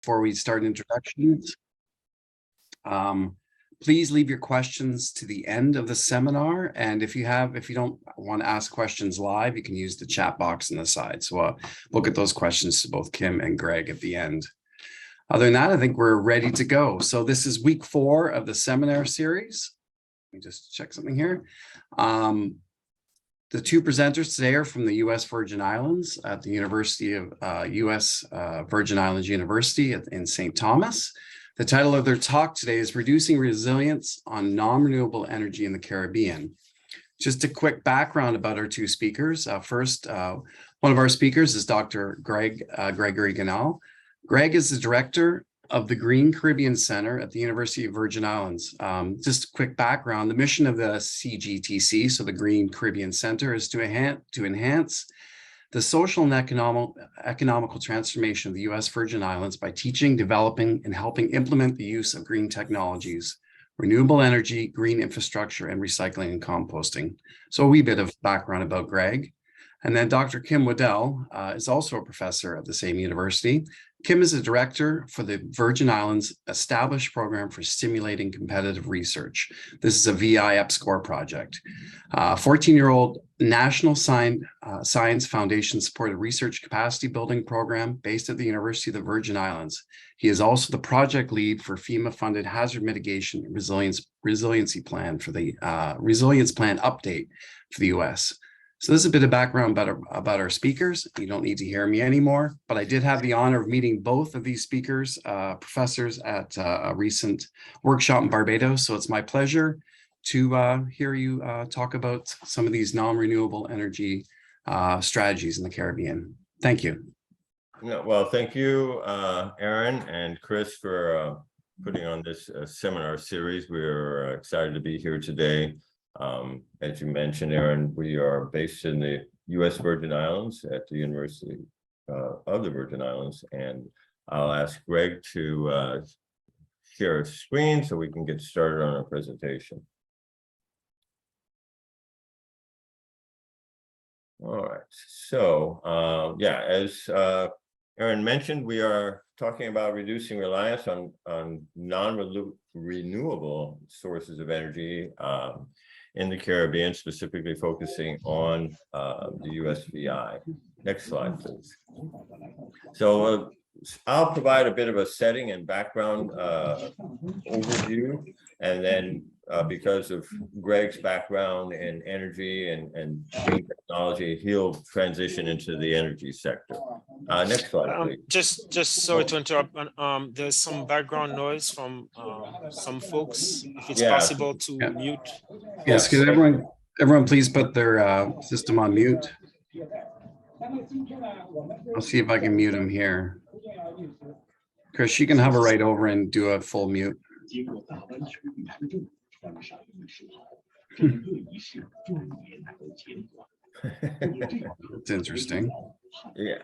Before we start introductions, please leave your questions to the end of the seminar. And if you don't want to ask questions live, you can use the chat box on the side. So we'll get those questions to both Kim and Greg at the end. Other than that, I think we're ready to go. So this is week 4 of the seminar series. Let me just check something here. The 2 presenters today are from the U.S. Virgin Islands at the University of U.S. Virgin Islands University in St. Thomas. The title of their talk today is Reducing Reliance on Non-Renewable Energy in the Caribbean. Just a quick background about our 2 speakers. First, one of our speakers is Dr. Gregory Guannel. Greg is the director of the Green Caribbean Center at the University of Virgin Islands. Just a quick background, the mission of the CGTC, so the Green Caribbean Center, is to enhance the social and economical transformation of the U.S. Virgin Islands by teaching, developing, and helping implement the use of green technologies, renewable energy, green infrastructure, and recycling and composting. So a wee bit of background about Greg. And then Dr. Kim Waddell is also a professor at the same university. Kim is a director for the Virgin Islands established program for stimulating competitive research. This is a VI EPSCoR project. 14-year-old National Science Foundation supported research capacity building program based at the University of the Virgin Islands. He is also the project lead for FEMA-funded hazard mitigation and resiliency plan for the resilience plan update for the U.S. So this is a bit of background about our speakers. You don't need to hear me anymore, but I did have the honor of meeting both of these speakers, professors at a recent workshop in Barbados. So it's my pleasure to hear you talk about some of these non-renewable energy strategies in the Caribbean. Thank you. Well, thank you, Aaron and Chris, for putting on this seminar series. We're excited to be here today. As you mentioned, Aaron, we are based in the U.S. Virgin Islands at the University of the Virgin Islands, and I'll ask Greg to share a screen so we can get started on our presentation. All right, so yeah, as Aaron mentioned, we are talking about reducing reliance on non-renewable sources of energy in the Caribbean, specifically focusing on the USVI. Next slide, please. So I'll provide a bit of a setting and background overview, and then because of Greg's background in energy and green technology, he'll transition into the energy sector. Next slide, please. Just sorry to interrupt. There's some background noise from some folks. If it's possible to mute. Yes, could everyone please put their system on mute? I'll see if I can mute him here. Chris, you can hover right over and do a full mute. It's interesting. Yeah.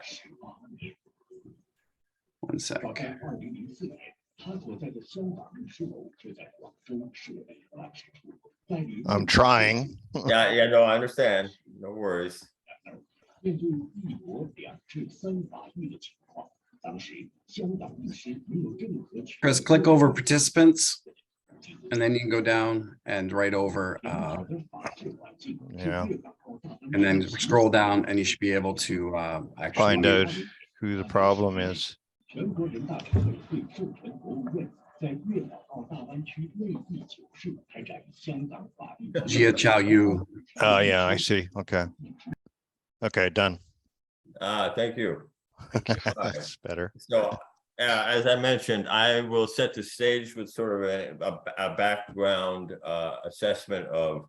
One sec. I'm trying. Yeah, no, I understand. No worries. Chris, click over participants, and then you can go down and right over. Yeah. And then scroll down, and you should be able to actually Find out who the problem is. Jia Chao Yu. Oh, yeah, I see. Okay. Okay, done. Thank you. That's better. So, as I mentioned, I will set the stage with sort of a background assessment of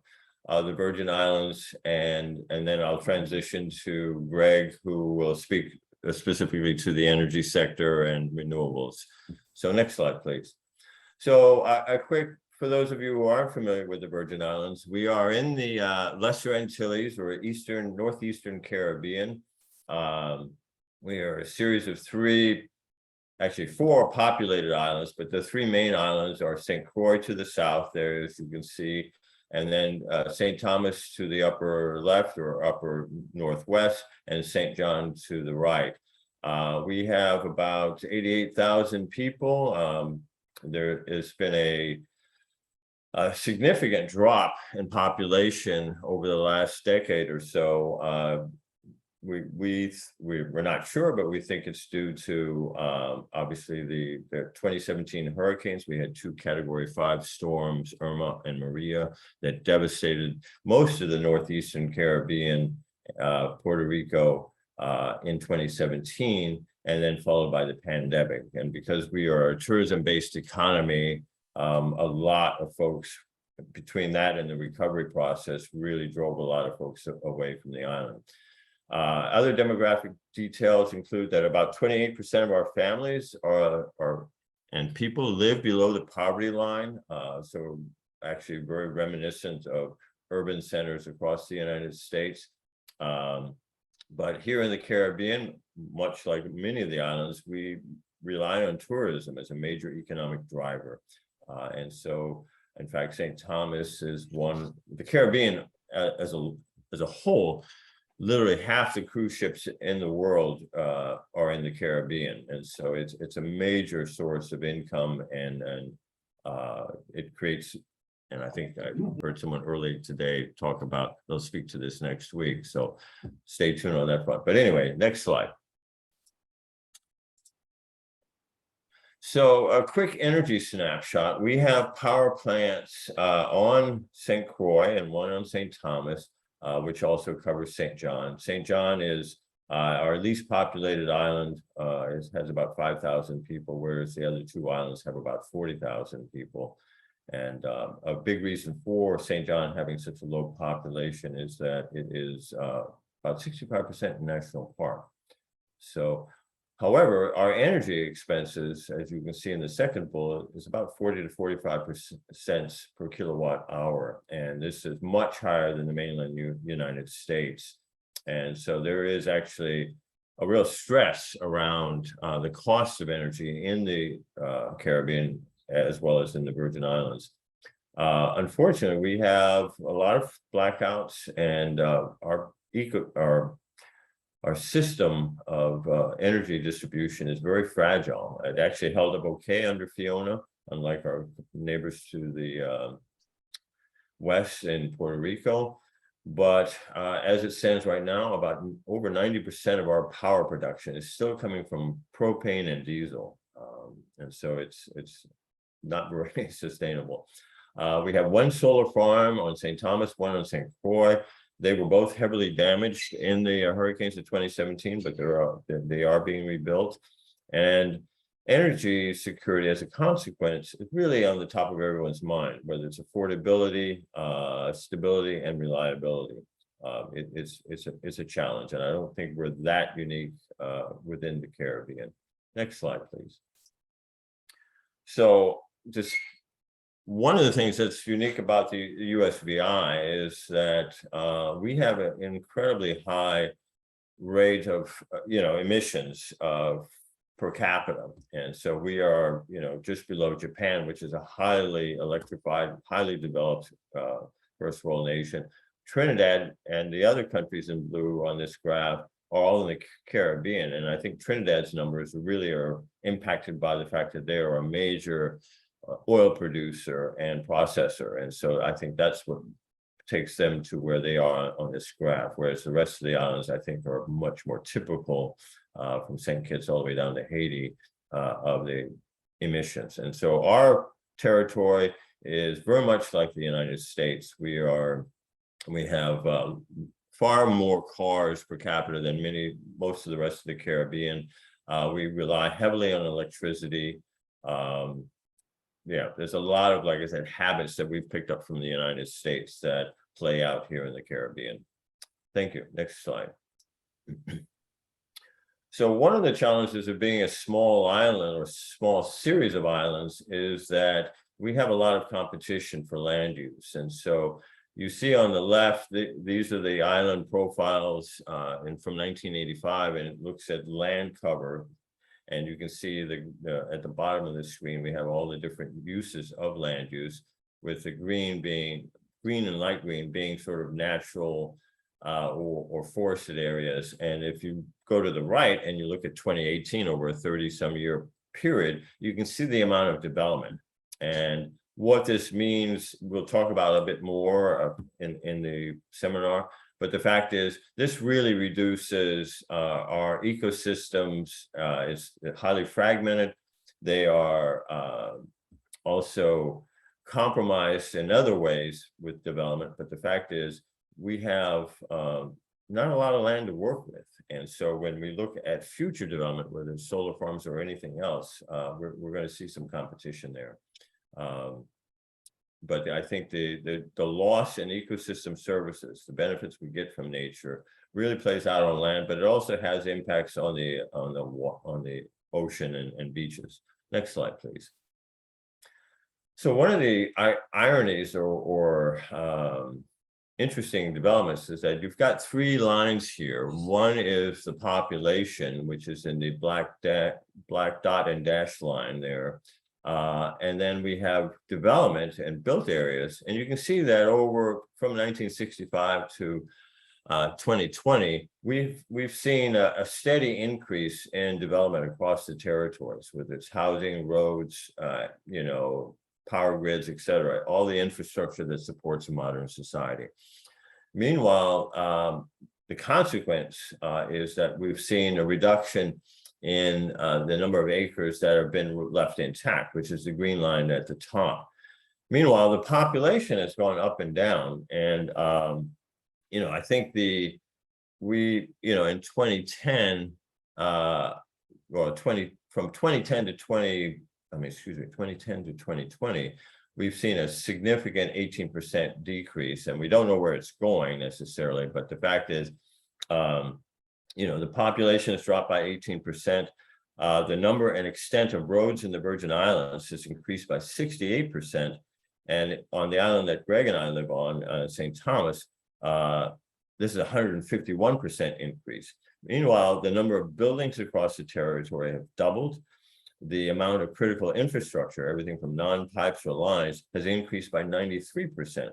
the Virgin Islands, and then I'll transition to Greg, who will speak specifically to the energy sector and renewables. So next slide, please. So a quick, for those of you who aren't familiar with the Virgin Islands, we are in the Lesser Antilles, or northeastern Caribbean. We are a series of actually four populated islands, but the 3 main islands are St. Croix to the south there, as you can see, and then St. Thomas to the upper left or upper northwest, and St. John to the right. We have about 88,000 people. There has been a significant drop in population over the last decade or so. We're not sure, but we think it's due to obviously the 2017 hurricanes. We had 2 Category 5 storms, Irma and Maria, that devastated most of the northeastern Caribbean, Puerto Rico, in 2017, and then followed by the pandemic. And because we are a tourism-based economy, a lot of folks between that and the recovery process really drove a lot of folks away from the island. Other demographic details include that about 28% of our families and people live below the poverty line. So actually very reminiscent of urban centers across the United States. But here in the Caribbean, much like many of the islands, we rely on tourism as a major economic driver. And so, in fact, St. Thomas is the Caribbean as a whole, literally half the cruise ships in the world are in the Caribbean. And so it's a major source of income, and it creates, and I think I heard someone earlier today talk about, they'll speak to this next week. So stay tuned on that front. But anyway, next slide. So a quick energy snapshot. We have power plants on St. Croix and one on St. Thomas, which also covers St. John. St. John is our least populated island. It has about 5,000 people, whereas the other 2 islands have about 40,000 people. And a big reason for St. John having such a low population is that it is about 65% national park. So, however, our energy expenses, as you can see in the second bullet, is about 40 to 45 cents per kilowatt hour. And this is much higher than the mainland United States. And so there is actually a real stress around the cost of energy in the Caribbean, as well as in the Virgin Islands. Unfortunately, we have a lot of blackouts, and our system of energy distribution is very fragile. It actually held up okay under Fiona, unlike our neighbors to the west in Puerto Rico. But as it stands right now, about over 90% of our power production is still coming from propane and diesel. And so it's not very sustainable. We have 1 solar farm on St. Thomas, 1 on St. Croix. They were both heavily damaged in the hurricanes of 2017, but they are being rebuilt. And energy security, as a consequence, is really on the top of everyone's mind, whether it's affordability, stability, and reliability. It's a challenge, and I don't think we're that unique within the Caribbean. Next slide, please. So just one of the things that's unique about the USVI is that we have an incredibly high rate of emissions per capita, and so we are just below Japan, which is a highly electrified, highly developed first world nation. Trinidad and the other countries in blue on this graph are all in the Caribbean, and I think Trinidad's numbers really are impacted by the fact that they are a major oil producer and processor, and so I think that's what takes them to where they are on this graph, whereas the rest of the islands, I think, are much more typical from St. Kitts all the way down to Haiti of the emissions. And so our territory is very much like the United States. We have far more cars per capita than most of the rest of the Caribbean. We rely heavily on electricity. There's a lot of, like I said, habits that we've picked up from the United States that play out here in the Caribbean. Thank you. Next slide. So one of the challenges of being a small island or small series of islands is that we have a lot of competition for land use. And so you see on the left, these are the island profiles from 1985, and it looks at land cover. And you can see at the bottom of the screen, we have all the different uses of land use, with the green and light green being sort of natural or forested areas. And if you go to the right and you look at 2018 over a 30-some-year period, you can see the amount of development. And what this means, we'll talk about a bit more in the seminar. But the fact is, this really reduces our ecosystems. It's highly fragmented. They are also compromised in other ways with development. But the fact is, we have not a lot of land to work with. And so when we look at future development, whether it's solar farms or anything else, we're going to see some competition there. But I think the loss in ecosystem services, the benefits we get from nature, really plays out on land, but it also has impacts on the ocean and beaches. Next slide, please. So one of the ironies or interesting developments is that you've got three lines here. One is the population, which is in the black dot and dash line there. And then we have development and built areas. And you can see that over from 1965 to 2020, we've seen a steady increase in development across the territories, whether it's housing, roads, power grids, et cetera, all the infrastructure that supports a modern society. Meanwhile, the consequence is that we've seen a reduction in the number of acres that have been left intact, which is the green line at the top. Meanwhile, the population has gone up and down. And, I think in 2010, from 2010 to 2020, we've seen a significant 18% decrease, and we don't know where it's going necessarily, but the fact is, the population has dropped by 18%. The number and extent of roads in the Virgin Islands has increased by 68%. And on the island that Greg and I live on, St. Thomas, this is a 151% increase. Meanwhile, the number of buildings across the territory have doubled. The amount of critical infrastructure, everything from non-pipes or lines, has increased by 93%.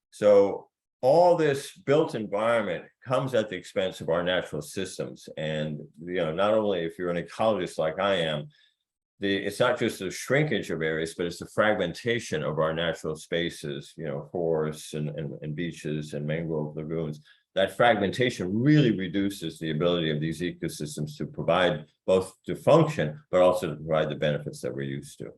So all this built environment comes at the expense of our natural systems. And, not only if you're an ecologist like I am, it's not just the shrinkage of areas, but it's the fragmentation of our natural spaces, forests and beaches and mangrove lagoons. That fragmentation really reduces the ability of these ecosystems to provide both to function, but also to provide the benefits that we're used to.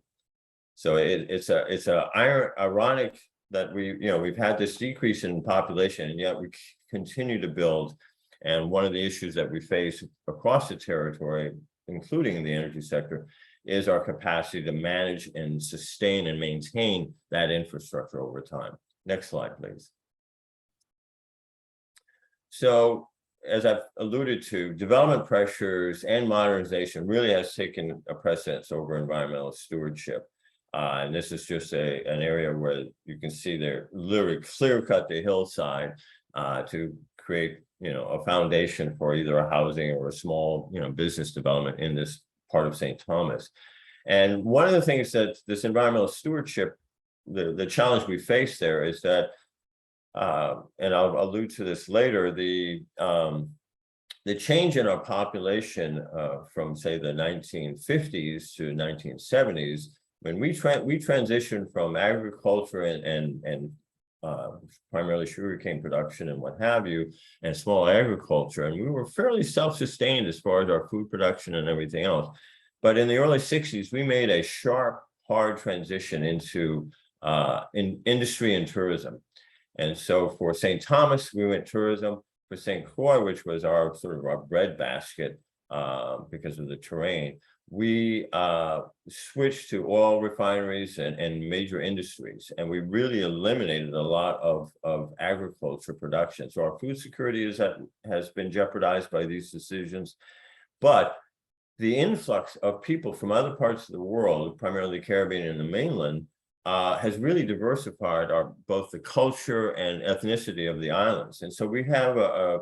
So it's ironic that we've had this decrease in population, and yet we continue to build. And one of the issues that we face across the territory, including in the energy sector, is our capacity to manage and sustain and maintain that infrastructure over time. Next slide, please. So, as I've alluded to, development pressures and modernization really has taken a precedence over environmental stewardship. And this is just an area where you can see they're literally clear-cut the hillside to create, a foundation for either a housing or a small, business development in this part of St. Thomas. And one of the things that this environmental stewardship, the challenge we face there is that, and I'll allude to this later, the change in our population from, say, the 1950s to 1970s, when we transitioned from agriculture and primarily sugarcane production and what have you, and small agriculture, and we were fairly self-sustained as far as our food production and everything else. But in the early 60s, we made a sharp, hard transition into in industry and tourism. And so for St. Thomas, we went tourism. For St. Croix, which was our sort of our breadbasket because of the terrain, we switched to oil refineries and major industries, and we really eliminated a lot of agriculture production. So our food security has been jeopardized by these decisions, but the influx of people from other parts of the world, primarily the Caribbean and the mainland, has really diversified both the culture and ethnicity of the islands. And so we have a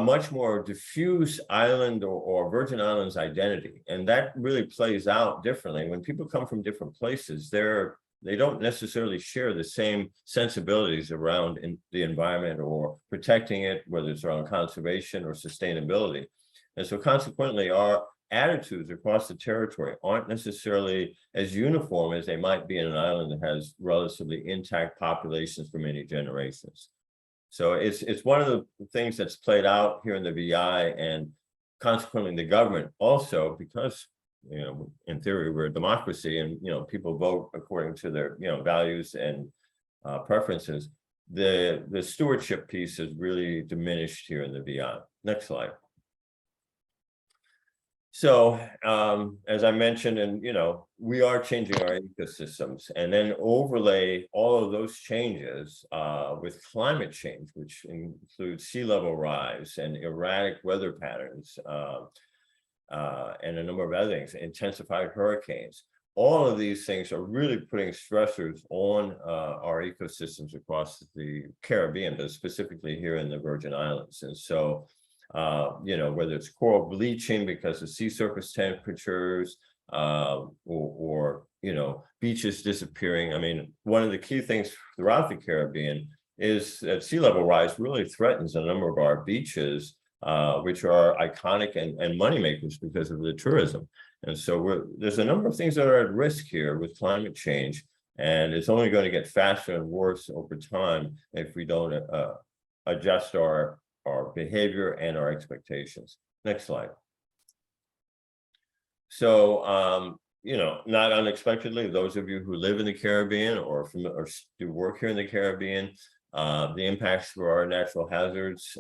much more diffuse island or Virgin Islands identity. And that really plays out differently. When people come from different places, their they don't necessarily share the same sensibilities around the environment or protecting it, whether it's around conservation or sustainability. And so consequently, our attitudes across the territory aren't necessarily as uniform as they might be in an island that has relatively intact populations for many generations. So it's one of the things that's played out here in the VI, and consequently the government also, because, you know, in theory we're a democracy and, you know, people vote according to their, you know, values and preferences. The stewardship piece is really diminished here in the VI. Next slide. So as I mentioned, and you know, we are changing our ecosystems, and then overlay all of those changes with climate change, which includes sea level rise and erratic weather patterns, and a number of other things, intensified hurricanes. All of these things are really putting stressors on our ecosystems across the Caribbean, but specifically here in the Virgin Islands. And so you know, whether it's coral bleaching because of sea surface temperatures, or you know, beaches disappearing. I mean, one of the key things throughout the Caribbean is that sea level rise really threatens a number of our beaches, which are iconic and moneymakers because of the tourism. And so there's a number of things that are at risk here with climate change, and it's only going to get faster and worse over time if we don't adjust our behavior and our expectations. Next slide. So, you know, not unexpectedly, those of you who live in the Caribbean or do work here in the Caribbean, the impacts for our natural hazards,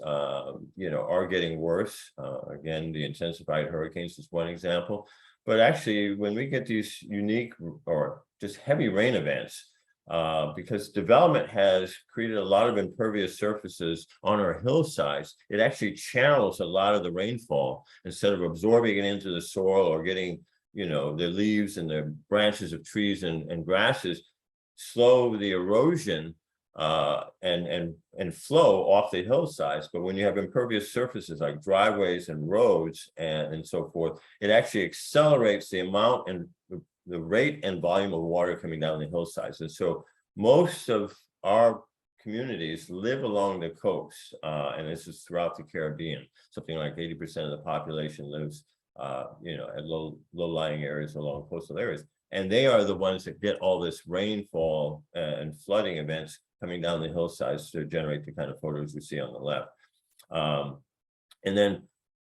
you know, are getting worse. Again, the intensified hurricanes is one example. But actually, when we get these unique or just heavy rain events, because development has created a lot of impervious surfaces on our hillsides, it actually channels a lot of the rainfall instead of absorbing it into the soil or getting, you know, the leaves and the branches of trees and grasses slow the erosion and flow off the hillsides. But when you have impervious surfaces like driveways and roads and so forth, it actually accelerates the amount and the rate and volume of water coming down the hillsides. And so most of our communities live along the coast, and this is throughout the Caribbean. Something like 80% of the population lives, you know, at low-lying areas along coastal areas. And they are the ones that get all this rainfall and flooding events coming down the hillsides to generate the kind of photos you see on the left. And then,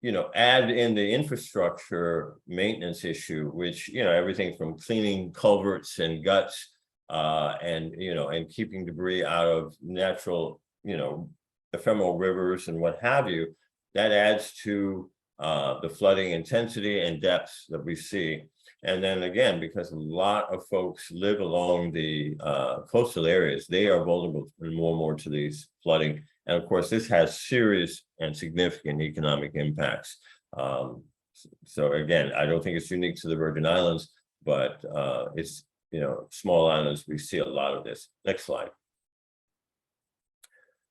you know, add in the infrastructure maintenance issue, which, you know, everything from cleaning culverts and guts, and, you know, and keeping debris out of natural, you know, ephemeral rivers and what have you, that adds to the flooding intensity and depths that we see. And then again, because a lot of folks live along the coastal areas, they are vulnerable more and more to these flooding. And of course, this has serious and significant economic impacts. So again, I don't think it's unique to the Virgin Islands, but it's, you know, small islands, we see a lot of this. Next slide.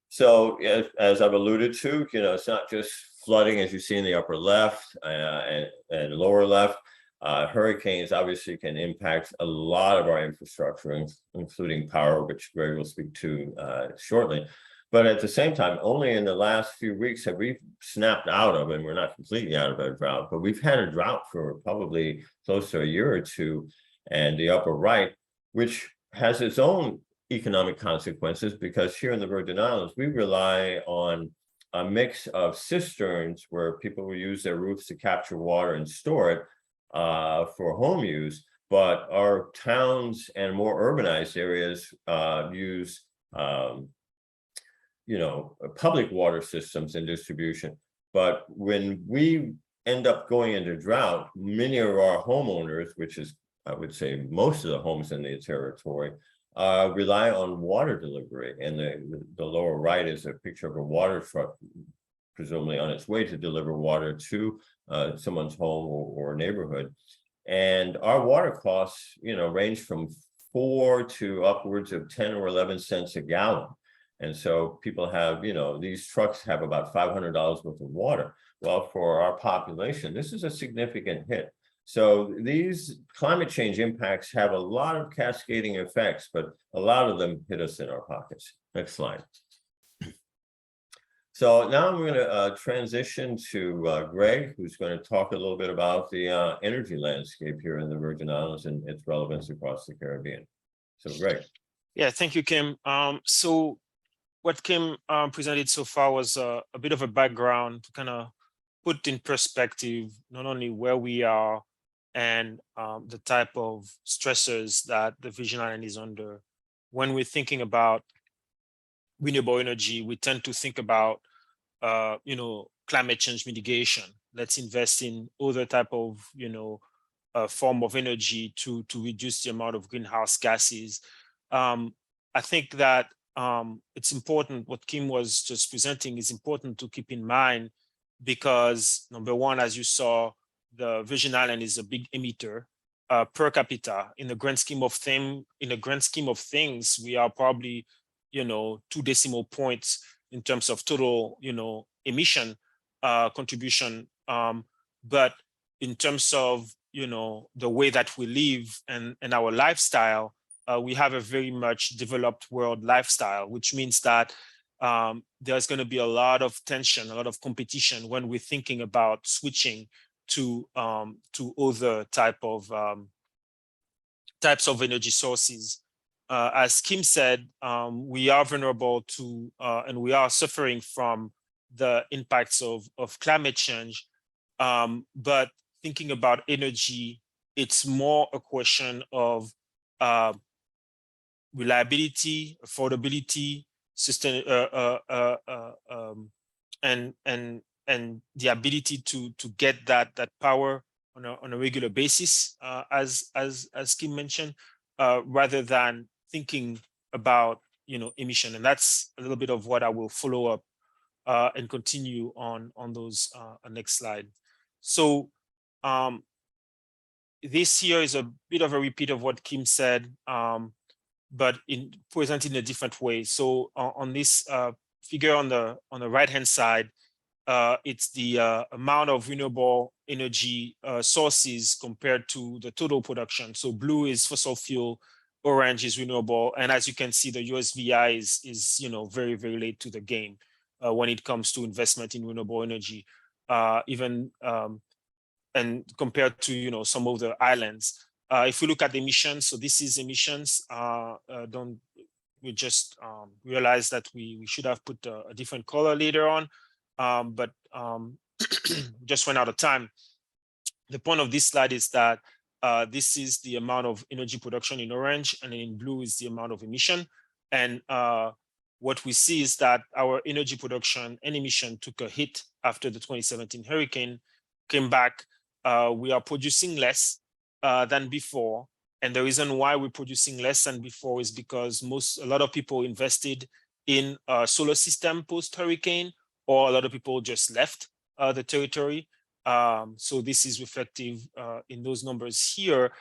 So as I've alluded to, you know, it's not just flooding as you see in the upper left and lower left. Hurricanes obviously can impact a lot of our infrastructure, including power, which Greg will speak to shortly. But at the same time, only in the last few weeks have we snapped out of, and we're not completely out of a drought, but we've had a drought for probably close to a year or two. And the upper right, which has its own economic consequences, because here in the Virgin Islands, we rely on a mix of cisterns where people will use their roofs to capture water and store it for home use. But our towns and more urbanized areas use you know, public water systems and distribution. But when we end up going into drought, many of our homeowners, which is, I would say, most of the homes in the territory, rely on water delivery. And the lower right is a picture of a water truck, presumably on its way to deliver water to someone's home or neighborhood. And our water costs, you know, range from 4 to upwards of 10 or 11 cents a gallon. And so people have, you know, these trucks have about $500 worth of water. Well, for our population, this is a significant hit. So these climate change impacts have a lot of cascading effects, but a lot of them hit us in our pockets. Next slide. So now I'm going to transition to Greg, who's going to talk a little bit about the energy landscape here in the Virgin Islands and its relevance across the Caribbean. So Greg. Yeah, thank you, Kim. So what Kim presented so far was a bit of a background to kind of put in perspective not only where we are and the type of stressors that the Virgin Island is under. When we're thinking about renewable energy, we tend to think about climate change mitigation. Let's invest in other type of form of energy to reduce the amount of greenhouse gases. I think that it's important, what Kim was just presenting is important to keep in mind, because number one, as you saw, the Virgin Island is a big emitter per capita. In the grand scheme of things, we are probably 2 decimal points in terms of total emission contribution. But in terms of the way that we live and our lifestyle, we have a very much developed world lifestyle, which means that there's going to be a lot of tension, a lot of competition when we're thinking about switching to other types of energy sources. As Kim said, we are vulnerable to and we are suffering from the impacts of climate change. But thinking about energy, it's more a question of reliability, affordability, and the ability to get that power on a regular basis, as Kim mentioned, rather than thinking about emission. And that's a little bit of what I will follow up and continue on those next slide. So this here is a bit of a repeat of what Kim said, but presented in a different way. So on this figure on the right hand side, it's the amount of renewable energy sources compared to the total production. So blue is fossil fuel, orange is renewable, and as you can see, the USVI is very, very late to the game when it comes to investment in renewable energy, and compared to some of the islands. If we look at the emissions, so this is emissions. We just realized that we should have put a different color later on, but just ran out of time. The point of this slide is that this is the amount of energy production in orange, and in blue is the amount of emission. And what we see is that our energy production and emission took a hit after the 2017 hurricane came back. We are producing less than before. And the reason why we're producing less than before is because a lot of people invested in a solar system post-hurricane, or a lot of people just left the territory. So this is reflective in those numbers here.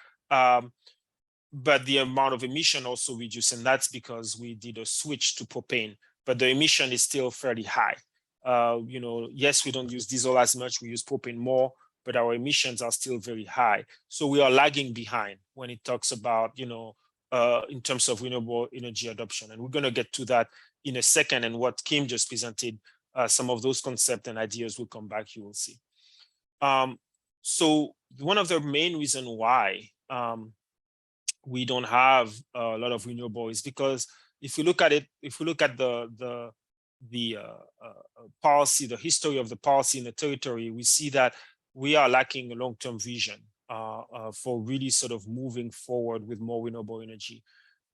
But the amount of emission also reduced, and that's because we did a switch to propane, but the emission is still fairly high. Yes, we don't use diesel as much, we use propane more, but our emissions are still very high. So we are lagging behind when it talks about, in terms of renewable energy adoption. And we're going to get to that in a second. And what Kim just presented, some of those concepts and ideas will come back, you will see. So one of the main reasons why we don't have a lot of renewable is because if we look at it, if we look at the policy, the history of the policy in the territory, we see that we are lacking a long-term vision for really sort of moving forward with more renewable energy.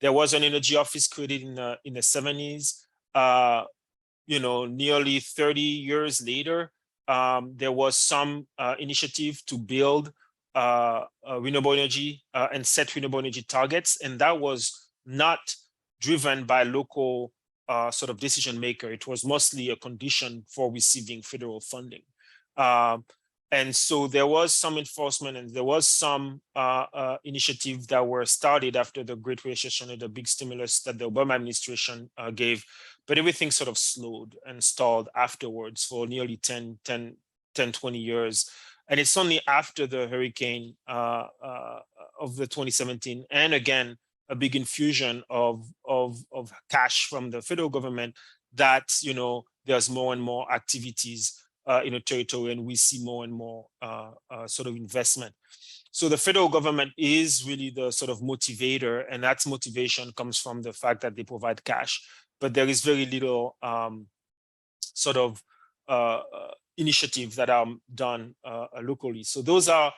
There was an energy office created in the 70s. Nearly 30 years later, there was some initiative to build renewable energy and set renewable energy targets, and that was not driven by local sort of decision maker. It was mostly a condition for receiving federal funding. And so there was some enforcement, and there was some initiative that were started after the Great Recession and the big stimulus that the Obama administration gave, but everything sort of slowed and stalled afterwards for nearly 10, 20 years. And it's only after the hurricane of the 2017, and again, a big infusion of cash from the federal government, that, you know, there's more and more activities in a territory, and we see more and more sort of investment. So the federal government is really the sort of motivator, and that motivation comes from the fact that they provide cash, but there is very little sort of initiatives that are done locally. So those are,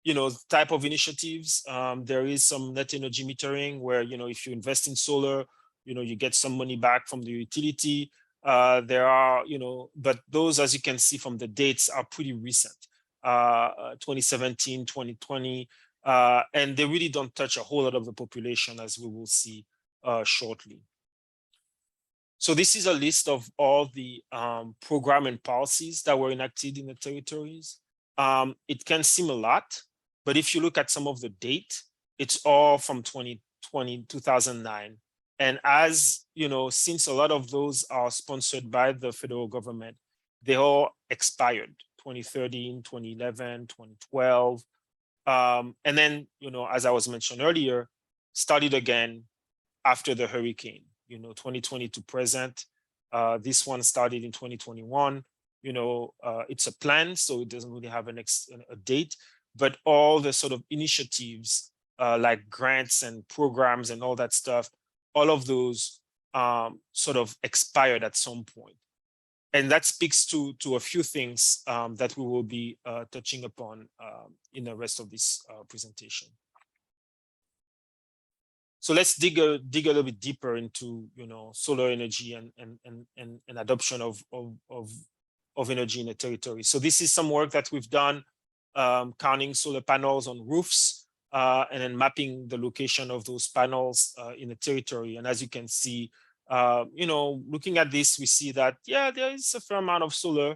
you know, type of initiatives. There is some net energy metering where, you know, if you invest in solar, you know, you get some money back from the utility. There are, you know, but those, as you can see from the dates, are pretty recent, 2017, 2020, and they really don't touch a whole lot of the population, as we will see shortly. So this is a list of all the program and policies that were enacted in the territories. It can seem a lot, but if you look at some of the date, it's all from 2009. And as you know, since a lot of those are sponsored by the federal government, they all expired, 2013, 2011, 2012. And then, you know, as I was mentioned earlier, started again after the hurricane, you know, 2020 to present. This one started in 2021. You know, it's a plan, so it doesn't really have a date, but all the sort of initiatives like grants and programs and all that stuff, all of those sort of expired at some point. And that speaks to a few things that we will be touching upon in the rest of this presentation. So let's dig a little bit deeper into, you know, solar energy and adoption of energy in the territory. So this is some work that we've done, counting solar panels on roofs, and then mapping the location of those panels in the territory. And as you can see, you know, looking at this, we see that, yeah, there is a fair amount of solar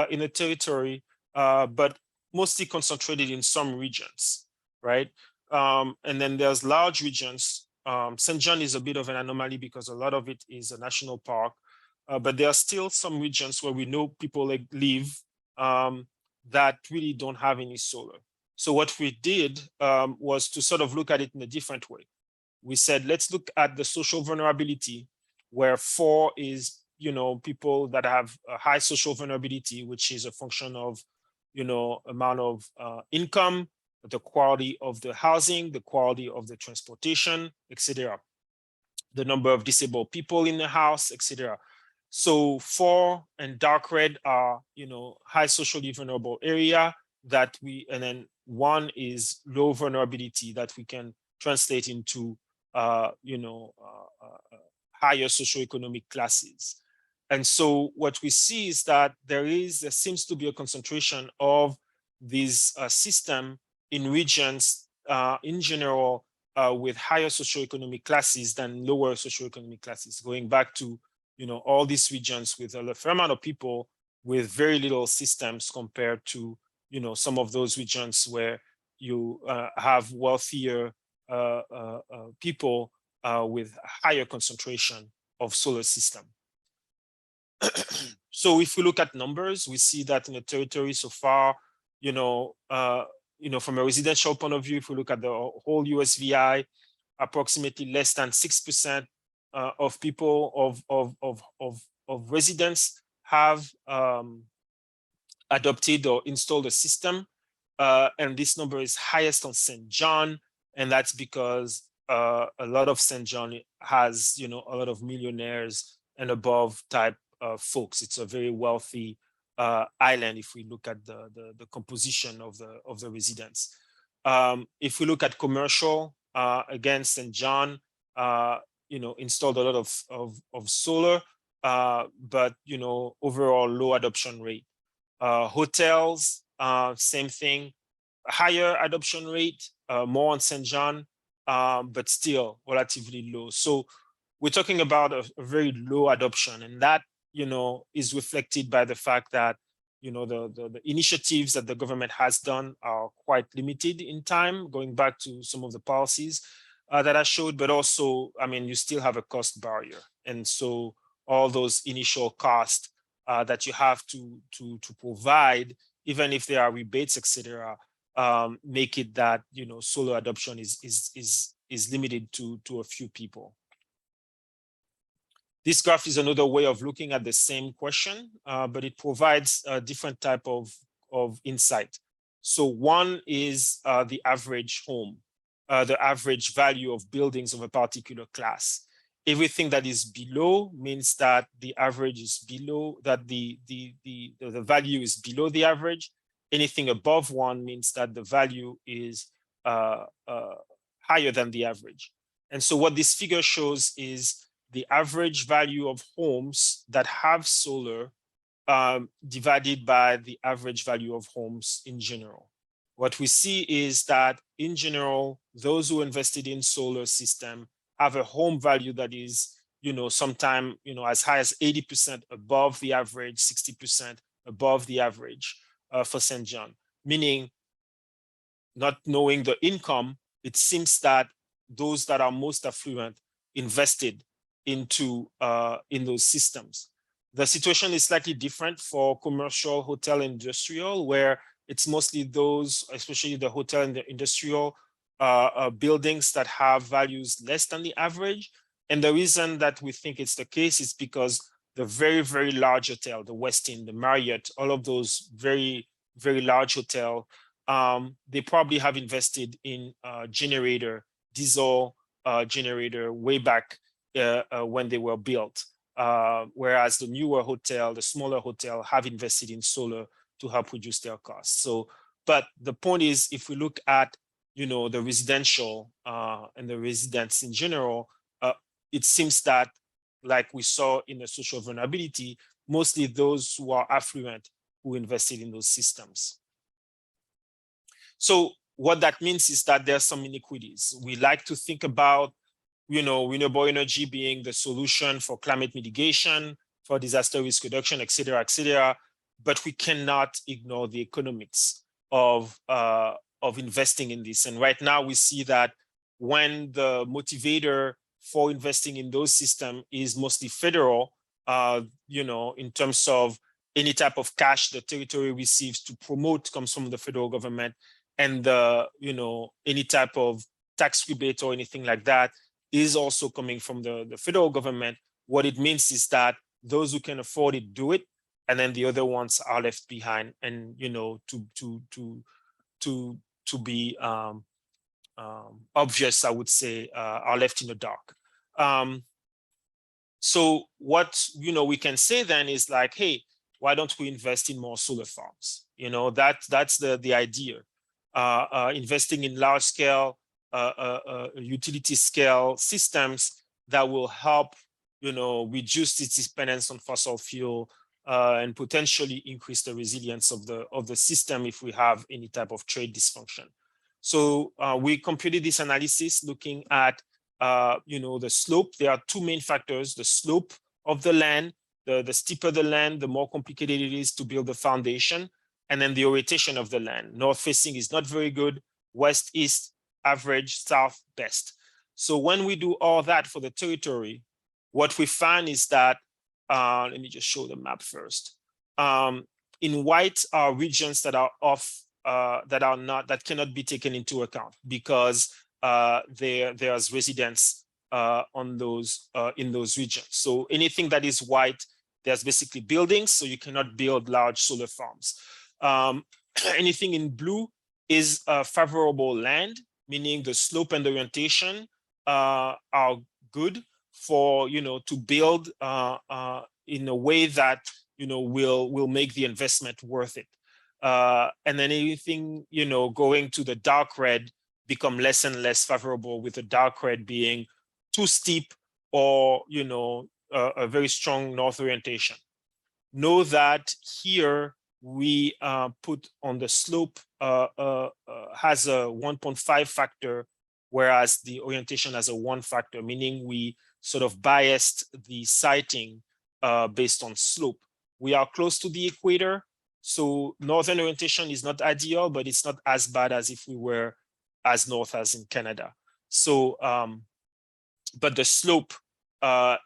in the territory, but mostly concentrated in some regions, right? And then there's large regions. St. John is a bit of an anomaly because a lot of it is a national park, but there are still some regions where we know people like live that really don't have any solar. So what we did was to sort of look at it in a different way. We said, let's look at the social vulnerability, where 4 is, you know, people that have a high social vulnerability, which is a function of, you know, amount of income, the quality of the housing, the quality of the transportation, etc., the number of disabled people in the house, etc. So 4 and dark red are, you know, high socially vulnerable area that we, and then 1 is low vulnerability that we can translate into, you know, higher socioeconomic classes. And so what we see is that there seems to be a concentration of this system in regions in general with higher socioeconomic classes than lower socioeconomic classes, going back to, you know, all these regions with a fair amount of people with very little systems compared to, you know, some of those regions where you have wealthier people with higher concentration of solar system. So if we look at numbers, we see that in the territory so far, you know, from a residential point of view, if we look at the whole USVI, approximately less than 6% of people of residents have adopted or installed a system, and this number is highest on St. John, and that's because a lot of St. John has, you know, a lot of millionaires and above type folks. It's a very wealthy island if we look at the composition of the residents. If we look at commercial, again, St. John, you know, installed a lot of solar, but, you know, overall low adoption rate. Hotels, same thing, higher adoption rate, more on St. John, but still relatively low. So we're talking about a very low adoption, and that, you know, is reflected by the fact that, you know, the initiatives that the government has done are quite limited in time, going back to some of the policies that I showed, but also, I mean, you still have a cost barrier. And so all those initial costs that you have to provide even if there are rebates, etc., make it that, you know, solar adoption is limited to a few people. This graph is another way of looking at the same question, but it provides a different type of insight. So one is the average home, the average value of buildings of a particular class. Everything that is below means that the average is below, that the value is below the average. Anything above one means that the value is higher than the average. And so what this figure shows is the average value of homes that have solar divided by the average value of homes in general. What we see is that in general, those who invested in solar system have a home value that is, you know, sometime, you know, as high as 80% above the average, 60% above the average for St. John, meaning not knowing the income, it seems that those that are most affluent invested into in those systems. The situation is slightly different for commercial, hotel, industrial, where it's mostly those, especially the hotel and the industrial buildings that have values less than the average. And the reason that we think it's the case is because the very, very large hotel, the Westin, the Marriott, all of those very, very large hotel, they probably have invested in generator, diesel generator way back when they were built. Whereas the newer hotel, the smaller hotel have invested in solar to help reduce their costs. So, but the point is, if we look at, you know, the residential and the residents in general, it seems that, like we saw in the social vulnerability, mostly those who are affluent who invested in those systems. So what that means is that there are some inequities. We like to think about, you know, renewable energy being the solution for climate mitigation, for disaster risk reduction, et cetera, but we cannot ignore the economics of investing in this. And right now we see that when the motivator for investing in those systems is mostly federal, you know, in terms of any type of cash the territory receives to promote comes from the federal government, and you know, any type of tax rebate or anything like that is also coming from the federal government. What it means is that those who can afford it do it, and then the other ones are left behind, and, you know, to be obvious, I would say, are left in the dark. So what, you know, we can say then is like, hey, why don't we invest in more solar farms? You know, that's the idea. Investing in large scale, utility scale systems that will help, you know, reduce its dependence on fossil fuel and potentially increase the resilience of the system if we have any type of trade dysfunction. So we computed this analysis looking at, you know, the slope. There are two main factors: the slope of the land. The steeper the land, the more complicated it is to build the foundation, and then the orientation of the land. North facing is not very good. West, east, average, south, best. So when we do all that for the territory, what we find is that, let me just show the map first. In white are regions that are off, that cannot be taken into account because there's residents on those in those regions. So anything that is white, there's basically buildings, so you cannot build large solar farms. Anything in blue is favorable land, meaning the slope and the orientation are good for, you know, to build in a way that, you know, will make the investment worth it. And then anything, you know, going to the dark red become less and less favorable, with the dark red being too steep or, you know, a very strong north orientation. Know that here we put on the slope has a 1.5 factor, whereas the orientation has a 1 factor, meaning we sort of biased the siting based on slope. We are close to the equator, so northern orientation is not ideal, but it's not as bad as if we were as north as in Canada. So, but the slope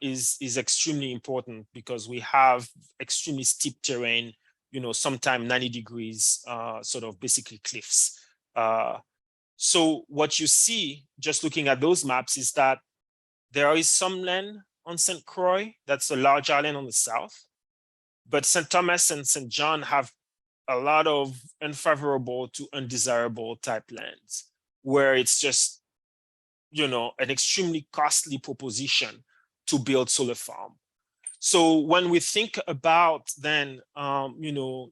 is extremely important because we have extremely steep terrain sometime 90 degrees, sort of basically cliffs. So what you see, just looking at those maps, is that there is some land on St. Croix, that's a large island on the south, but St. Thomas and St. John have a lot of unfavorable to undesirable type lands, where it's just, an extremely costly proposition to build solar farm. So when we think about then,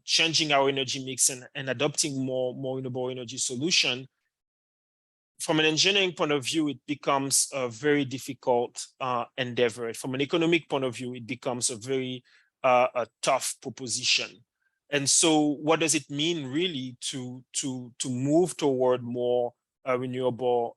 changing our energy mix and adopting more renewable energy solution, from an engineering point of view, it becomes a very difficult endeavor. From an economic point of view, it becomes a very a tough proposition. And so what does it mean really to move toward more renewable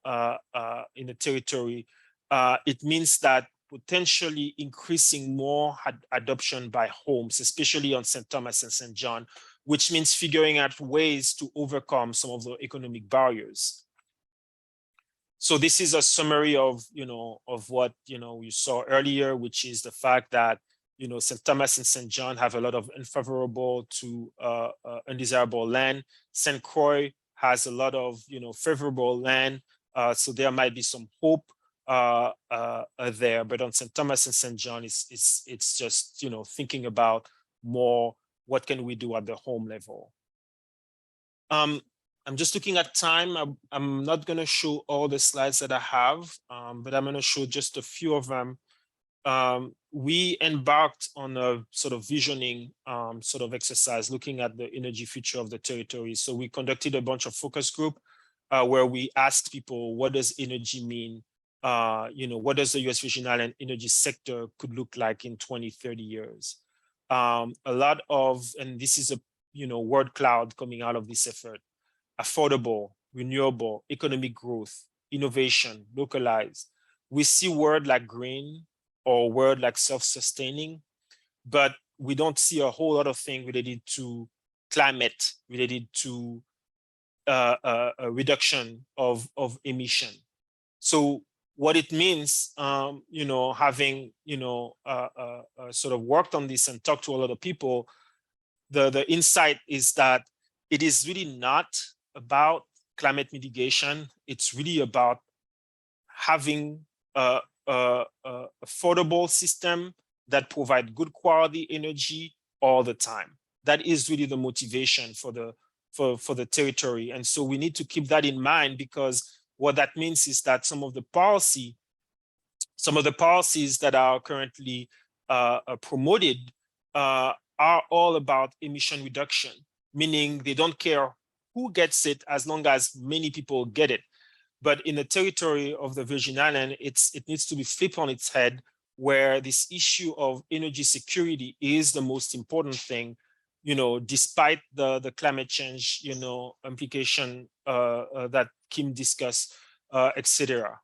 in the territory? It means that potentially increasing more adoption by homes, especially on St. Thomas and St. John, which means figuring out ways to overcome some of the economic barriers. So this is a summary of, of what, you saw earlier, which is the fact that, St. Thomas and St. John have a lot of unfavorable to undesirable land. St. Croix has a lot of, favorable land. So there might be some hope there, but on St. Thomas and St. John, it's just, thinking about more, what can we do at the home level? I'm just looking at time. I'm not going to show all the slides that I have, but I'm going to show just a few of them. We embarked on a sort of visioning sort of exercise, looking at the energy future of the territory. So we conducted a bunch of focus group where we asked people, what does energy mean? What does the US Virgin Island energy sector could look like in 20, 30 years? A lot of, and this is a word cloud coming out of this effort: affordable, renewable, economic growth, innovation, localized. We see word like green or word like self-sustaining, but we don't see a whole lot of things related to climate, related to a reduction of emission. So what it means, having, sort of worked on this and talked to a lot of people, the insight is that it is really not about climate mitigation. It's really about having a affordable system that provide good quality energy all the time. That is really the motivation for the territory. And so we need to keep that in mind, because what that means is that some of the policies that are currently promoted are all about emission reduction, meaning they don't care who gets it as long as many people get it. But in the territory of the Virgin Islands, it needs to be flipped on its head, where this issue of energy security is the most important thing, despite the climate change, implication that Kim discussed, etc.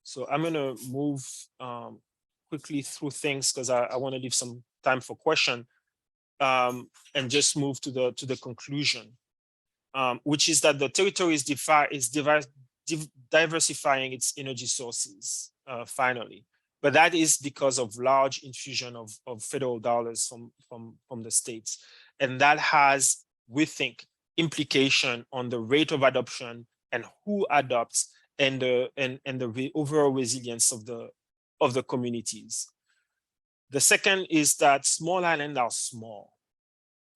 So I'm gonna move quickly through things because I want to leave some time for question, and just move to the conclusion, which is that the territory is diversifying its energy sources finally, but that is because of large infusion of federal dollars from the states, and that has, we think, implication on the rate of adoption and who adopts and the overall resilience of the communities. The second is that small islands are small,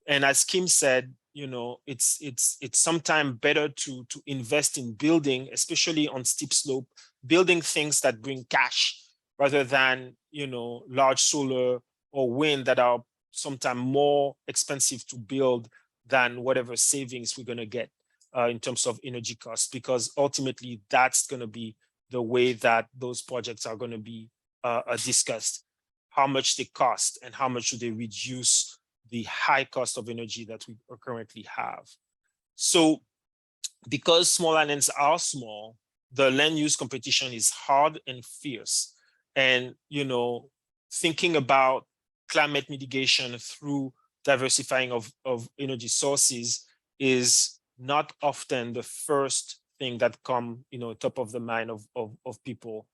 and as Kim said, it's sometimes better to invest in building, especially on steep slope, building things that bring cash rather than large solar or wind that are sometimes more expensive to build than whatever savings we're going to get in terms of energy costs, because ultimately that's going to be the way that those projects are going to be discussed, how much they cost and how much do they reduce the high cost of energy that we currently have. So because small islands are small, the land use competition is hard and fierce. And, thinking about climate mitigation through diversifying of energy sources is not often the first thing that come, top of the mind of people.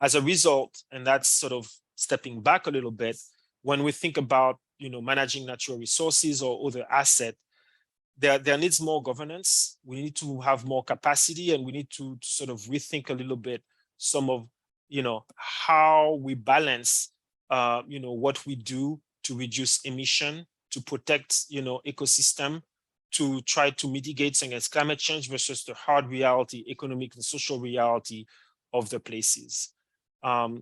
As a result, and that's sort of stepping back a little bit, when we think about managing natural resources or other asset, there needs more governance. We need to have more capacity, and we need to sort of rethink a little bit some of, how we balance, what we do to reduce emission, to protect, ecosystem, to try to mitigate against climate change versus the hard reality, economic and social reality of the places.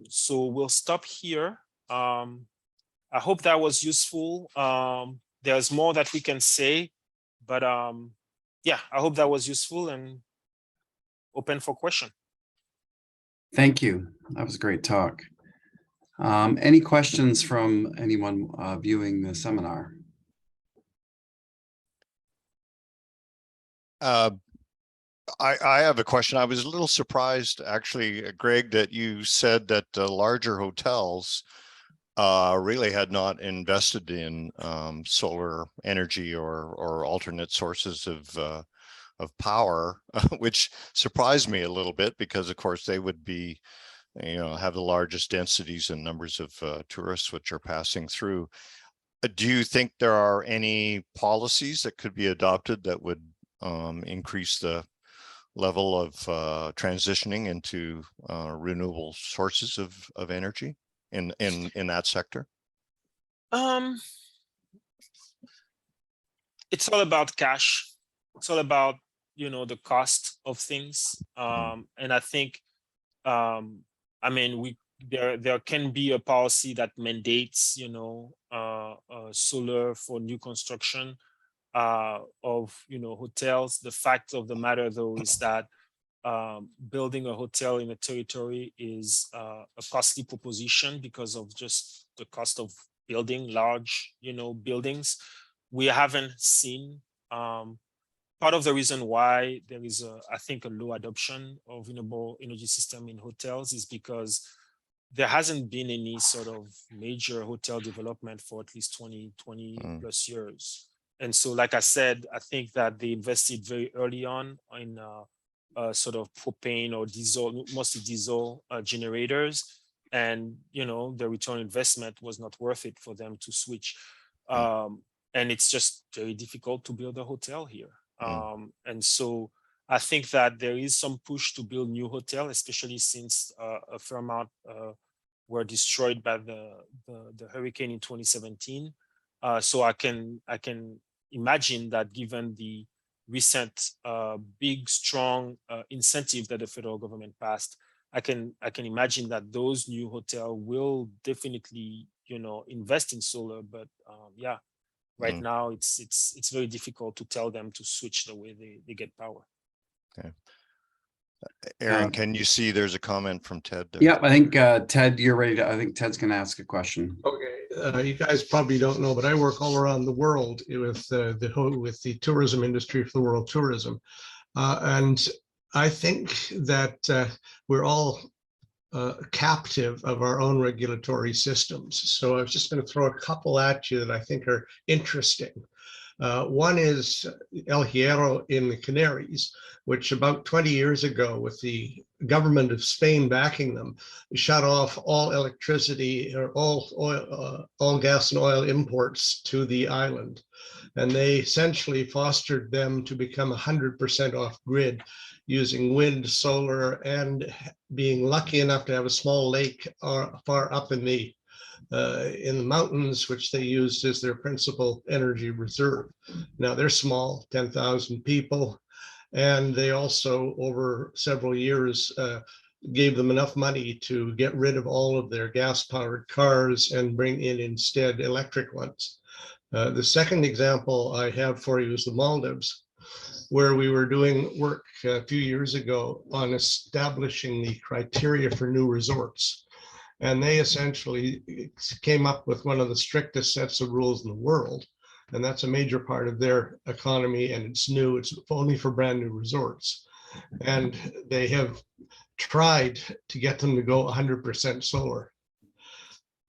So we'll stop here. I hope that was useful. There's more that we can say, but yeah, I hope that was useful and open for question. Thank you. That was a great talk. Any questions from anyone viewing the seminar? I have a question. I was a little surprised, actually, Greg, that you said that larger hotels really had not invested in solar energy or alternate sources of power, which surprised me a little bit because, of course, they would be, have the largest densities and numbers of tourists which are passing through. Do you think there are any policies that could be adopted that would increase the level of transitioning into renewable sources of energy in that sector? It's all about cash. It's all about, the cost of things. And I think, there can be a policy that mandates, solar for new construction of, hotels. The fact of the matter, though, is that building a hotel in a territory is a costly proposition because of just the cost of building large, buildings. We haven't seen part of the reason why there is I think a low adoption of renewable energy system in hotels is because there hasn't been any sort of major hotel development for at least 20 plus years. And so, like I said, I think that they invested very early on in sort of propane or diesel, mostly diesel generators. And, the return on investment was not worth it for them to switch. And it's just very difficult to build a hotel here. And so I think that there is some push to build new hotel, especially since a fair amount were destroyed by the hurricane in 2017. So I can imagine that given the recent big, strong incentive that the federal government passed, I can imagine that those new hotel will definitely, invest in solar. But yeah, right now it's very difficult to tell them to switch the way they get power. Okay. Aaron, can you see there's a comment from Ted? Yeah, I think Ted, you're ready to, I think Ted's going to ask a question. Okay, you guys probably don't know, but I work all around the world with the tourism industry for the world tourism. And I think that we're all captive of our own regulatory systems. So I was just going to throw a couple at you that I think are interesting. One is El Hierro in the Canaries, which about 20 years ago, with the government of Spain backing them, shut off all electricity or all gas and oil imports to the island. And they essentially fostered them to become 100% off grid using wind, solar, and being lucky enough to have a small lake far up in the mountains, which they used as their principal energy reserve. Now they're small, 10,000 people, and they also, over several years, gave them enough money to get rid of all of their gas-powered cars and bring in instead electric ones. The second example I have for you is the Maldives, where we were doing work a few years ago on establishing the criteria for new resorts. And they essentially came up with one of the strictest sets of rules in the world. And that's a major part of their economy. And it's new, it's only for brand new resorts. And they have tried to get them to go 100% solar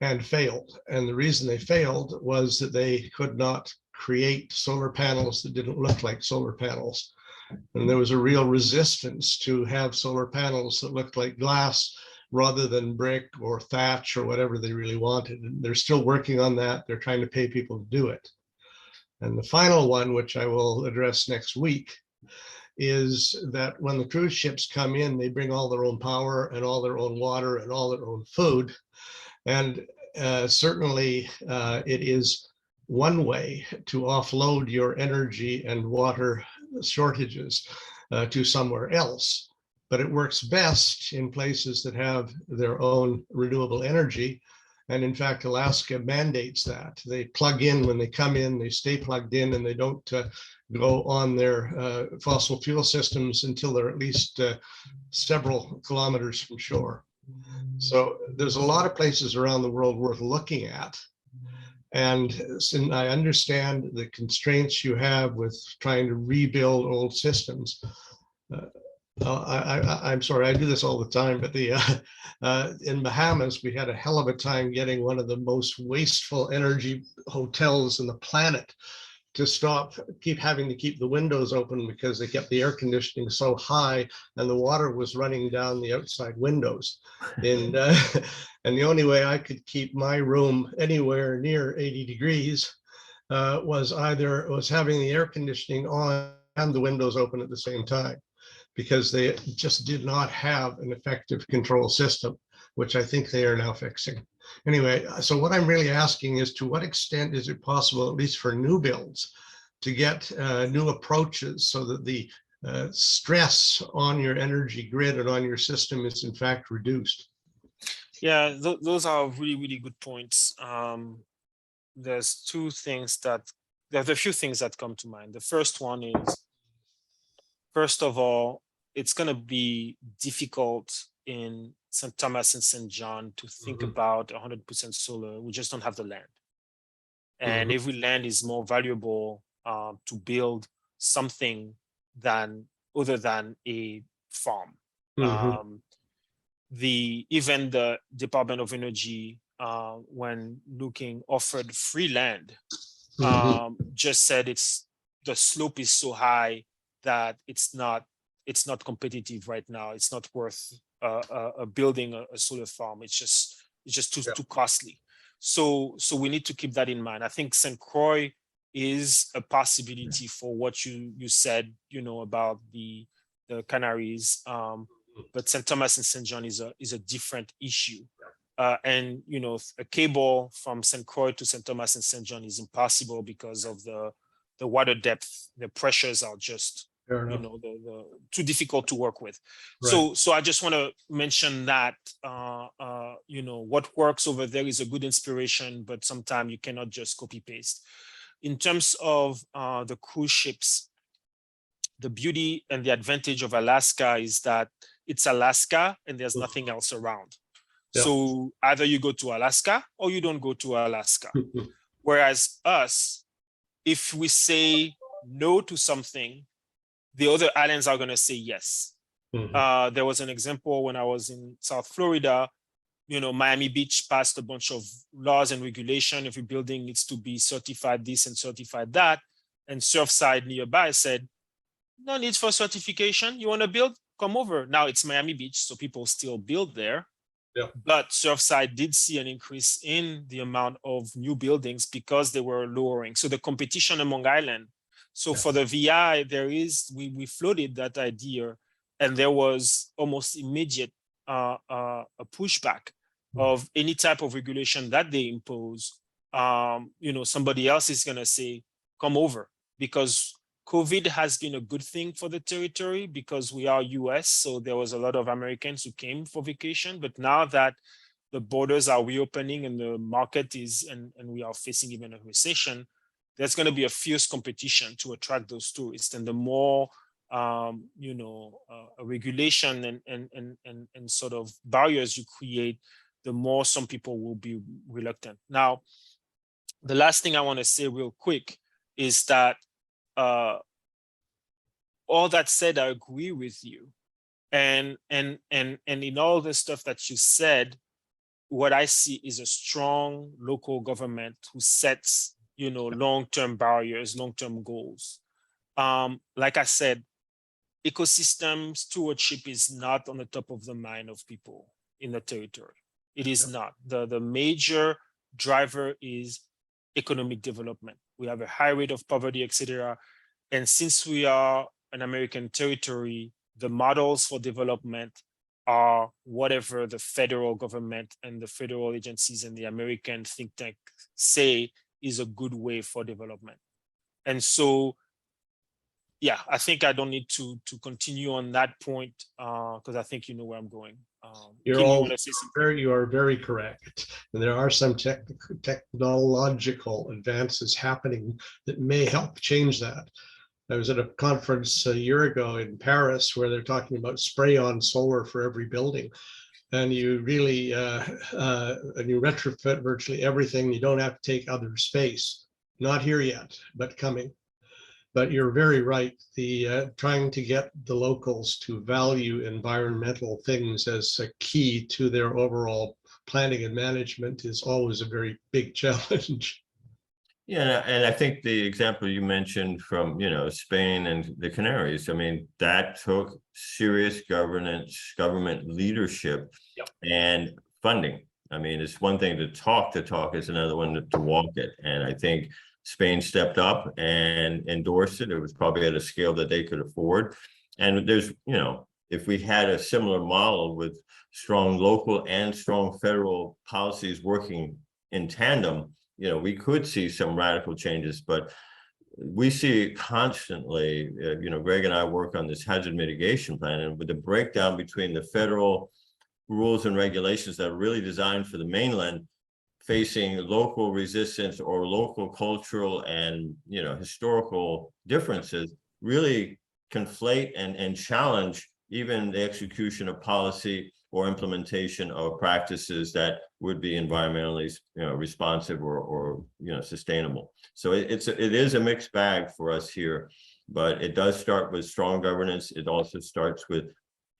and failed. And the reason they failed was that they could not create solar panels that didn't look like solar panels. And there was a real resistance to have solar panels that looked like glass rather than brick or thatch or whatever they really wanted. And they're still working on that. They're trying to pay people to do it. And the final one, which I will address next week, is that when the cruise ships come in, they bring all their own power and all their own water and all their own food. And certainly it is one way to offload your energy and water shortages to somewhere else. But it works best in places that have their own renewable energy. And in fact, Alaska mandates that. They plug in when they come in, they stay plugged in, and they don't go on their fossil fuel systems until they're at least several kilometers from shore. So there's a lot of places around the world worth looking at. And since I understand the constraints you have with trying to rebuild old systems, I'm sorry, I do this all the time, but in Bahamas, we had a hell of a time getting one of the most wasteful energy hotels in the planet to keep having to keep the windows open because they kept the air conditioning so high and the water was running down the outside windows. And the only way I could keep my room anywhere near 80 degrees was having the air conditioning on and the windows open at the same time, because they just did not have an effective control system, which I think they are now fixing. Anyway, so what I'm really asking is, to what extent is it possible, at least for new builds, to get new approaches so that the stress on your energy grid and on your system is in fact reduced? Yeah, those are really, really good points. There's a few things that come to mind. The first one is, first of all, it's going to be difficult in St. Thomas and St. John to think about 100% solar. We just don't have the land. And every land is more valuable to build something other than a farm. Even the Department of Energy, when offered free land, just said the slope is so high that it's not competitive right now. It's not worth building a solar farm. It's just too costly. So we need to keep that in mind. I think St. Croix is a possibility for what you said, about the Canaries. But St. Thomas and St. John is a different issue. And a cable from St. Croix to St. Thomas and St. John is impossible because of the water depth. The pressures are just the too difficult to work with. Right. So I just want to mention that what works over there is a good inspiration, but sometimes you cannot just copy paste. In terms of the cruise ships, the beauty and the advantage of Alaska is that it's Alaska and there's nothing else around. Yeah. So either you go to Alaska or you don't go to Alaska. Whereas us, if we say no to something, the other islands are going to say yes. There was an example when I was in South Florida. Miami Beach passed a bunch of laws and regulation. Every building needs to be certified this and certified that. And Surfside nearby said, no need for certification. You want to build? Come over. Now it's Miami Beach, so people still build there. Yeah. But Surfside did see an increase in the amount of new buildings because they were lowering. So the competition among islands. So for the VI, we floated that idea, and there was almost immediate a pushback of any type of regulation that they impose. Somebody else is going to say, come over, because COVID has been a good thing for the territory because we are US. So there was a lot of Americans who came for vacation. But now that the borders are reopening and the market and we are facing even a recession, there's going to be a fierce competition to attract those tourists. And the more, regulation and sort of barriers you create, the more some people will be reluctant. Now, the last thing I want to say real quick is that all that said, I agree with you. And in all the stuff that you said, what I see is a strong local government who sets long-term barriers, long-term goals. Like I said, ecosystem stewardship is not on the top of the mind of people. in the territory. It is not. The major driver is economic development. We have a high rate of poverty, etc. And since we are an American territory, the models for development are whatever the federal government and the federal agencies and the American think tank say is a good way for development. And so, yeah, I think I don't need to continue on that point because I think you know where I'm going. You're Kim, you all wanna say something? you are very correct. And there are some technological advances happening that may help change that. I was at a conference a year ago in Paris where they're talking about spray-on solar for every building. And you really, and you retrofit virtually everything. You don't have to take other space. Not here yet, but coming. But you're very right. The trying to get the locals to value environmental things as a key to their overall planning and management is always a very big challenge. Yeah, and I think the example you mentioned from, Spain and the Canaries, I mean, that took serious government leadership and funding. I mean, it's one thing to talk, it's another one to walk it. And I think Spain stepped up and endorsed it. It was probably at a scale that they could afford. And there's, if we had a similar model with strong local and strong federal policies working in tandem, we could see some radical changes, but we see it constantly. Greg and I work on this hazard mitigation plan, and with the breakdown between the federal rules and regulations that are really designed for the mainland facing local resistance or local cultural and historical differences, really conflate and challenge even the execution of policy or implementation of practices that would be environmentally responsive or sustainable. So it is a mixed bag for us here, but it does start with strong governance. It also starts with,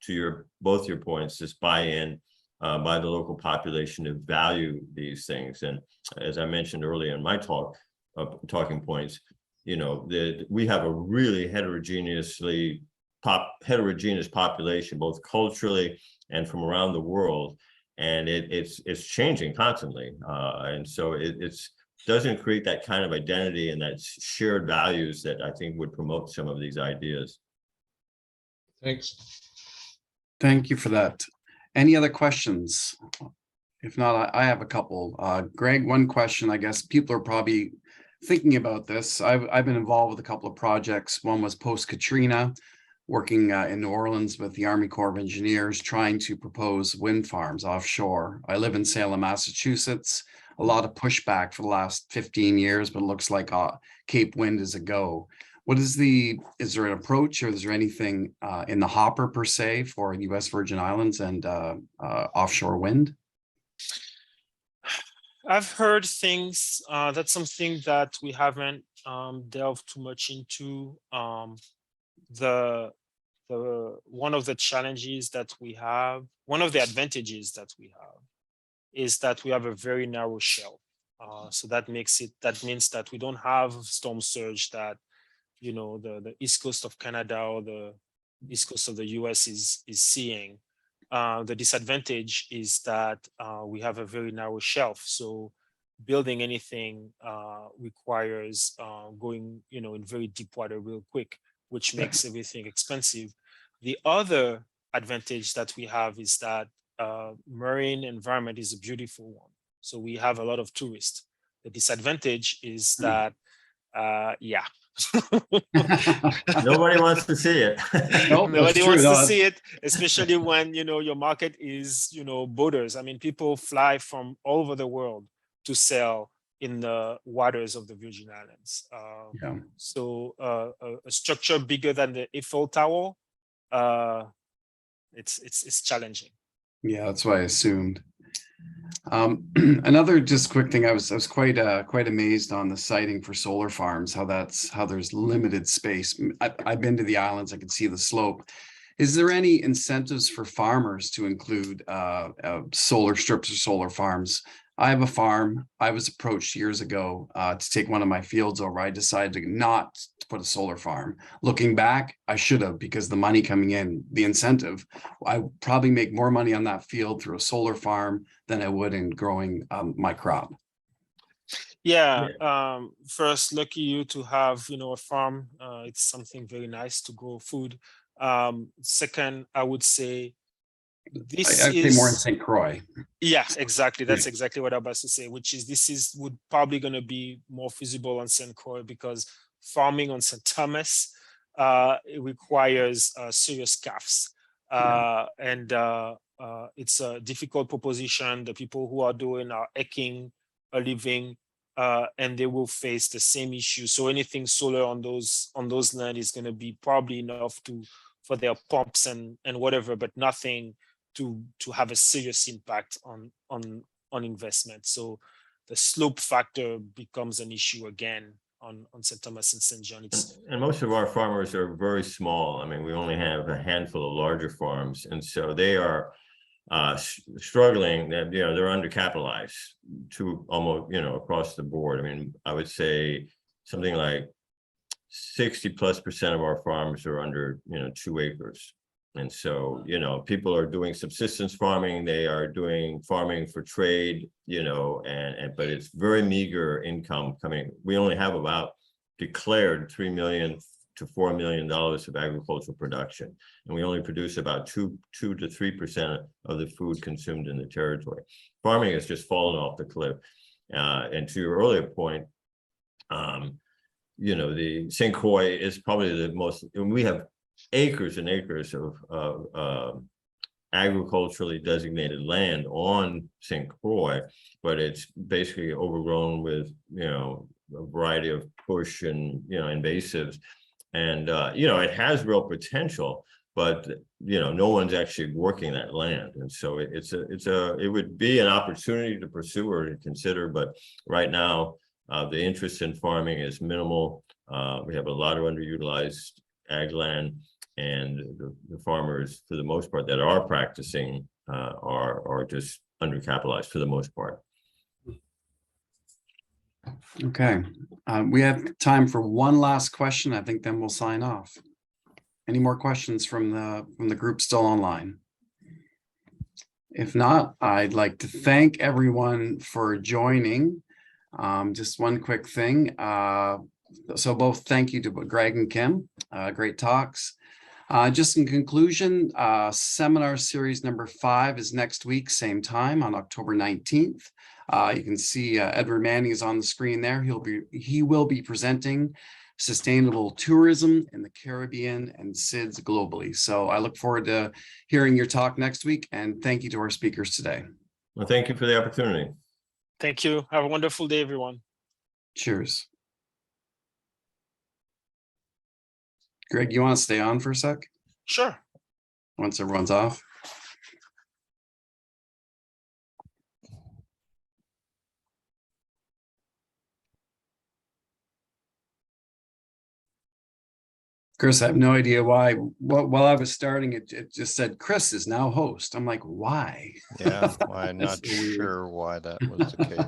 to both your points, this buy-in by the local population to value these things. And as I mentioned earlier in my talking points, we have a really heterogeneous population, both culturally and from around the world, and it's changing constantly. And so it doesn't create that kind of identity and that shared values that I think would promote some of these ideas. Thanks. Thank you for that. Any other questions? If not, I have a couple. Greg, one question, I guess people are probably thinking about this. I've been involved with a couple of projects. One was post-Katrina, working in New Orleans with the Army Corps of Engineers, trying to propose wind farms offshore. I live in Salem, Massachusetts. A lot of pushback for the last 15 years, but it looks like Cape Wind is a go. Is there an approach, or is there anything in the hopper per se for U.S. Virgin Islands and offshore wind? I've heard things. That's something that we haven't delved too much into. One of the challenges that we have, one of the advantages that we have, is that we have a very narrow shelf. So that means that we don't have storm surge that the east coast of Canada or the east coast of the US is seeing. The disadvantage is that we have a very narrow shelf. So building anything requires going in very deep water real quick, which makes everything expensive. The other advantage that we have is that marine environment is a beautiful one. So we have a lot of tourists. The disadvantage is that, Nobody wants to see it. Nope, nobody wants to see it, especially when your market is borders. I mean, people fly from all over the world to sell in the waters of the Virgin Islands. So a structure bigger than the Eiffel Tower, it's challenging. Yeah, that's what I assumed. Another just quick thing, I was quite amazed on the siting for solar farms, how there's limited space. I've been to the islands, I can see the slope. Is there any incentives for farmers to include solar strips or solar farms I have a farm. I was approached years ago to take one of my fields over. I decided to not to put a solar farm. Looking back, I should have, because the money coming in, the incentive, I probably make more money on that field through a solar farm than I would in growing my crop. Yeah. First, lucky you to have, a farm. It's something very nice to grow food. Second, I would say this I'd say more in is, St. Croix. yeah, exactly. That's exactly what I was about to say, which is this would probably going to be more feasible on St. Croix, because farming on St. Thomas, it requires serious CAFs. And it's a difficult proposition. The people who are doing are eking a living, and they will face the same issue. So anything solar on those land is going to be probably enough for their pumps and whatever, but nothing to have a serious impact on investment. So the slope factor becomes an issue again on St. Thomas and St. John. And most of our farmers are very small. I mean, we only have a handful of larger farms, and so they are struggling. That they're undercapitalized to almost across the board. I mean, I would say something like 60+% of our farms are under 2 acres. And so, people are doing subsistence farming, they are doing farming for trade, but it's very meager income coming. We only have about declared $3 million to $4 million of agricultural production. And we only produce about 2 to 3% of the food consumed in the territory. Farming has just fallen off the cliff. And to your earlier point, the St. Croix is probably the most, and we have acres and acres of agriculturally designated land on St. Croix, but it's basically overgrown with a variety of bush and invasives, and it has real potential, but no one's actually working that land, and so it would be an opportunity to pursue or to consider, but right now the interest in farming is minimal. We have a lot of underutilized ag land, and the farmers, for the most part, that are practicing are just undercapitalized for the most part. Okay, we have time for one last question. I think then we'll sign off. Any more questions from the group still online? If not, I'd like to thank everyone for joining. Just one quick thing. So both thank you to Greg and Kim. Great talks. Just in conclusion, seminar series number 5 is next week, same time on October 19th. You can see Edward Manning is on the screen there. He will be presenting sustainable tourism in the Caribbean and SIDS globally. So I look forward to hearing your talk next week, and thank you to our speakers today. Well, thank you for the opportunity. Thank you. Have a wonderful day, everyone. Cheers. Greg, you want to stay on for a sec? Sure. Once everyone's off. Chris, I have no idea why. While I was starting, it just said Chris is now host. I'm like, why? Yeah, I'm not sure why that was the case.